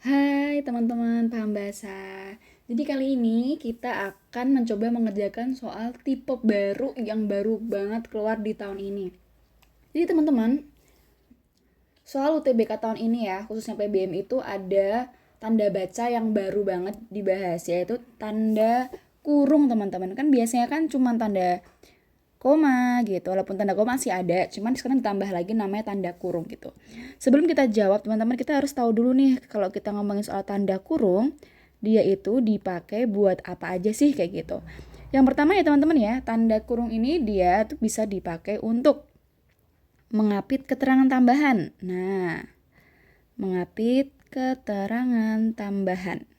Hai teman-teman paham bahasa. Jadi kali ini kita akan mencoba mengerjakan soal tipe baru yang baru banget keluar di tahun ini. Jadi teman-teman, soal UTBK tahun ini ya, khususnya PBM itu ada tanda baca yang baru banget dibahas, yaitu tanda kurung teman-teman. Kan biasanya kan cuma tanda koma gitu, walaupun tanda koma masih ada, cuman sekarang ditambah lagi namanya tanda kurung gitu. Sebelum kita jawab teman-teman, kita harus tahu dulu nih kalau kita ngomongin soal tanda kurung, dia itu dipakai buat apa aja sih kayak gitu. Yang pertama ya teman-teman ya, tanda kurung ini dia tuh bisa dipakai untuk mengapit keterangan tambahan. Nah, mengapit keterangan tambahan.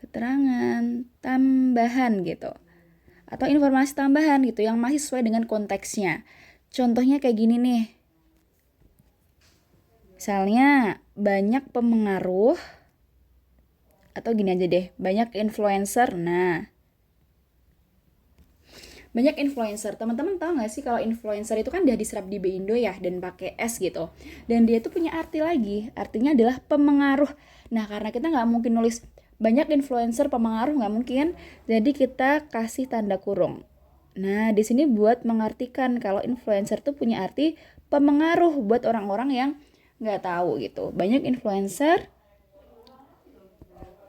Keterangan tambahan gitu. Atau informasi tambahan gitu yang masih sesuai dengan konteksnya. Contohnya kayak gini nih. Misalnya banyak pemengaruh atau gini aja deh, banyak influencer. Nah, banyak influencer. Teman-teman tahu nggak sih kalau influencer itu kan udah diserap di Bindo ya dan pakai S gitu. Dan dia tuh punya arti lagi. Artinya adalah pemengaruh. Nah, karena kita nggak mungkin nulis banyak influencer pemengaruh, nggak mungkin. Jadi kita kasih tanda kurung. Nah, di sini buat mengartikan kalau influencer tuh punya arti pemengaruh buat orang-orang yang nggak tahu gitu. Banyak influencer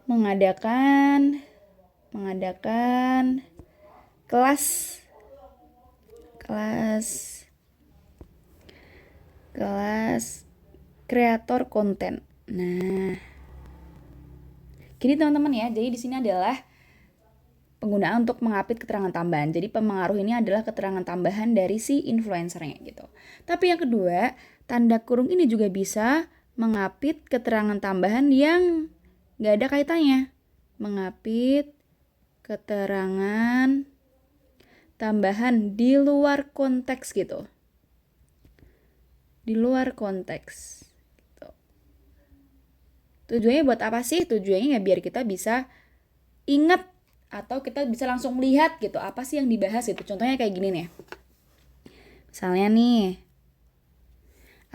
mengadakan kelas kelas kelas kreator konten. Nah, gini teman-teman ya. Jadi di sini adalah penggunaan untuk mengapit keterangan tambahan. Jadi pemengaruh ini adalah keterangan tambahan dari si influencernya gitu. Tapi yang kedua, tanda kurung ini juga bisa mengapit keterangan tambahan yang nggak ada kaitannya. Mengapit keterangan tambahan di luar konteks gitu. Di luar konteks. Gitu. Tujuannya buat apa sih? Tujuannya ya biar kita bisa ingat atau kita bisa langsung lihat gitu apa sih yang dibahas gitu. Contohnya kayak gini nih. Misalnya nih,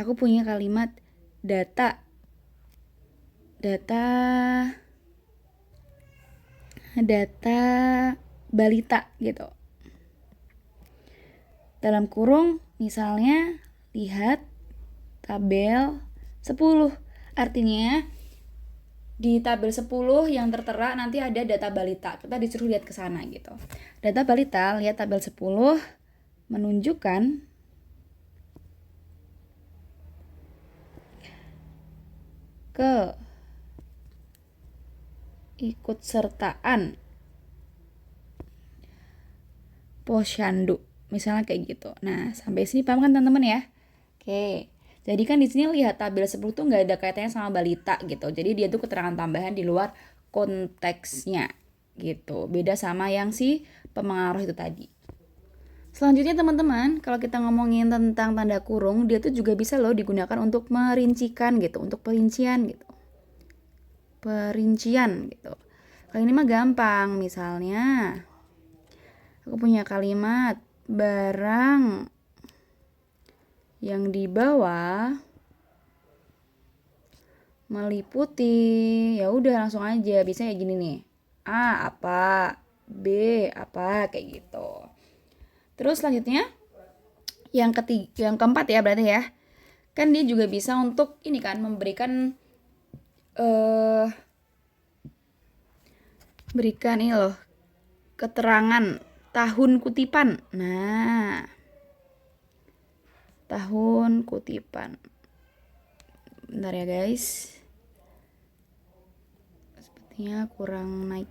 aku punya kalimat data data balita gitu. Dalam kurung misalnya lihat tabel 10. Artinya di tabel 10 yang tertera nanti ada data balita. Kita disuruh lihat ke sana gitu. Data balita, lihat tabel 10 menunjukkan ke ikutsertaan posyandu. Misalnya kayak gitu. Nah, sampai sini paham kan teman-teman ya? Oke. Jadi kan di sini lihat tabel 10 tuh nggak ada kaitannya sama balita gitu. Jadi dia tuh keterangan tambahan di luar konteksnya gitu. Beda sama yang si pemengaruh itu tadi. Selanjutnya teman-teman, kalau kita ngomongin tentang tanda kurung, dia tuh juga bisa loh digunakan untuk merincikan gitu, untuk perincian gitu. Perincian gitu. Kalau ini mah gampang, misalnya aku punya kalimat barang yang dibawa meliputi, ya udah langsung aja, biasanya kayak gini nih. A apa, B apa, kayak gitu. Terus selanjutnya yang keempat ya berarti ya. Kan dia juga bisa untuk ini kan memberikan berikan ini loh keterangan tahun kutipan. Nah, tahun kutipan. Bentar ya guys. Sepertinya kurang naik.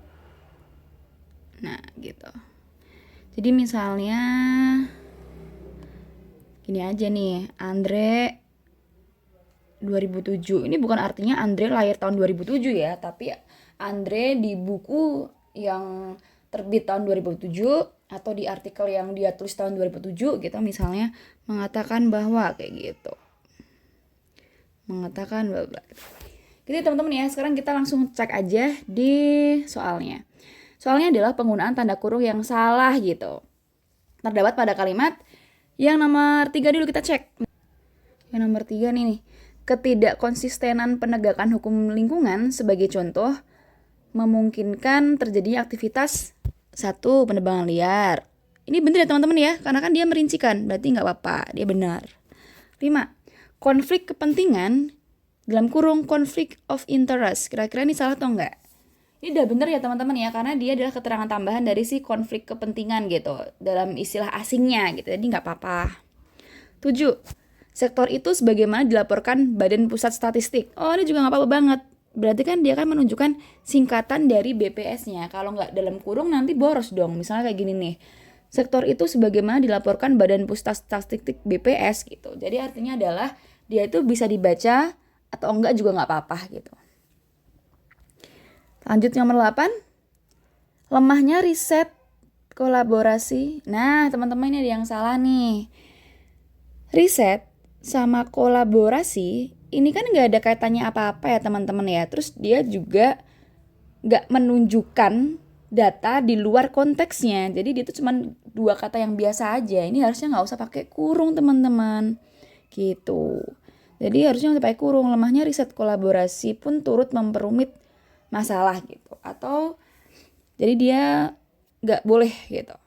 Nah, gitu. Jadi misalnya gini aja nih, Andre 2007. Ini bukan artinya Andre lahir tahun 2007 ya, tapi Andre di buku yang terbit tahun 2007 atau di artikel yang dia tulis tahun 2007 gitu misalnya mengatakan bahwa kayak gitu. Mengatakan bahwa. Gitu teman-teman ya, sekarang kita langsung cek aja di soalnya. Soalnya adalah penggunaan tanda kurung yang salah gitu. Terdapat pada kalimat yang nomor 3 dulu kita cek. Yang nomor 3 nih. Ketidakkonsistenan penegakan hukum lingkungan sebagai contoh memungkinkan terjadinya aktivitas 1. Penebangan liar. Ini benar ya teman-teman ya, karena kan dia merincikan, berarti nggak apa-apa, dia benar. 5. Konflik kepentingan dalam kurung conflict of interest. Kira-kira ini salah atau enggak? Ini udah bener ya teman-teman ya, karena dia adalah keterangan tambahan dari si konflik kepentingan gitu, dalam istilah asingnya gitu, jadi nggak apa-apa. 7. Sektor itu sebagaimana dilaporkan Badan Pusat Statistik. Oh, ini juga nggak apa-apa banget. Berarti kan dia kan menunjukkan singkatan dari BPS-nya. Kalau nggak dalam kurung nanti boros dong. Misalnya kayak gini nih. Sektor itu sebagaimana dilaporkan Badan Pusat Statistik BPS gitu. Jadi artinya adalah dia itu bisa dibaca atau enggak juga nggak apa-apa gitu. Lanjut nomor 8. Lemahnya riset kolaborasi. Nah, teman-teman ini ada yang salah nih. Riset sama kolaborasi ini kan nggak ada kaitannya apa-apa ya teman-teman ya. Terus dia juga nggak menunjukkan data di luar konteksnya. Jadi dia itu cuma 2 kata yang biasa aja. Ini harusnya nggak usah pakai kurung teman-teman. Gitu. Jadi harusnya nggak pakai kurung. Lemahnya riset kolaborasi pun turut memperumit masalah gitu. Atau jadi dia nggak boleh gitu.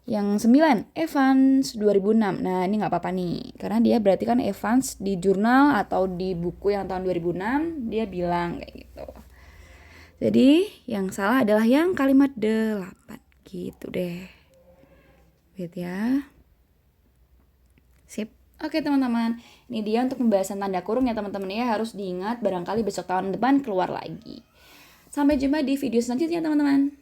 Yang 9, Evans 2006. Nah, ini nggak apa-apa nih. Karena dia berarti kan Evans di jurnal atau di buku yang tahun 2006, dia bilang kayak gitu. Jadi, yang salah adalah yang kalimat 8. Gitu deh. Wait ya. Sip. Oke teman-teman. Ini dia untuk pembahasan tanda kurung ya teman-teman ya. Harus diingat barangkali besok tahun depan keluar lagi. Sampai jumpa di video selanjutnya teman-teman.